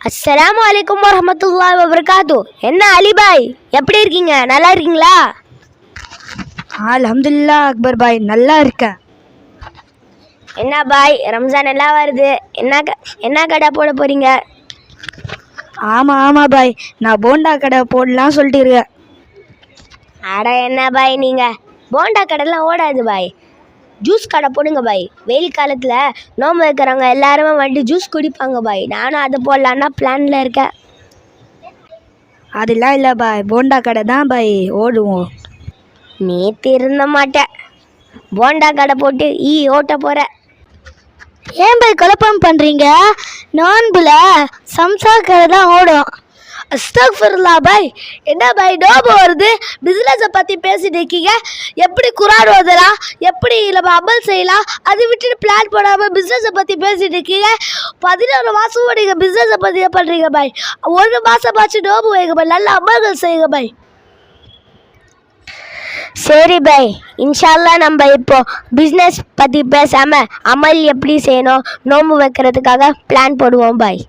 அஸ்ஸலாமு அலைக்கும் வரஹ்மத்துல்லாஹி வபரகாத்து. என்ன அலிபாய், எப்படி இருக்கீங்க? நல்லா இருக்கீங்களா? அல்ஹம்துலில்லாஹ் அக்பர் பாய், நல்லா இருக்கேன். என்ன பாய், ரம்ஜான் எல்லாம் வருது, என்ன கடை போட போறீங்க? ஆமாம் பாய், நான் போண்டா கடை போடலாம் சொல்லிட்டு இருக்கேன். அட என்ன பாய், நீங்கள் போண்டா கடைலாம் ஓடாது பாய், ஜூஸ் கடை போடுங்க பாய். வெயில் காலத்தில் நோம்பு வைக்கிறவங்க எல்லாருமே வந்துட்டு ஜூஸ் குடிப்பாங்க பாய். நானும் அது போடலான்னா பிளானில் இருக்கேன். அதெல்லாம் இல்லை பாய், போண்டா கடை தான் பாய் ஓடுவோம். நீ திருந்த மாட்டேன், போண்டா கடை போட்டு ஓட்ட போகிற. ஏன் பாய் குழப்பம் பண்ணுறீங்க? நோன்புல சம்சா கடை தான் ஓடும். அஸ்தக்ஃபிருல்லா பாய். என்ன பாய் நோம்பு வருது, பிஸ்னஸை பற்றி பேசிட்டு இருக்கீங்க? எப்படி குரான் ஓதலாம், எப்படி நம்ம அமல் செய்யலாம், அதை விட்டுட்டு பிளான் போடாமல் பிஸ்னஸை பற்றி பேசிட்டு இருக்கீங்க. 11 மாதமும் நீங்கள் பிஸ்னஸை பற்றி பண்ணுறீங்க பாய். 1 மாதமாச்சு நோம்பு வைங்க பாய், நல்ல அமல்கள் செய்யுங்க பாய். சரி பாய், இன்ஷால்லா நம்ம இப்போ பிஸ்னஸ் பற்றி பேசாமல் அமல் எப்படி செய்யணும், நோம்பு வைக்கிறதுக்காக பிளான் போடுவோம் பாய்.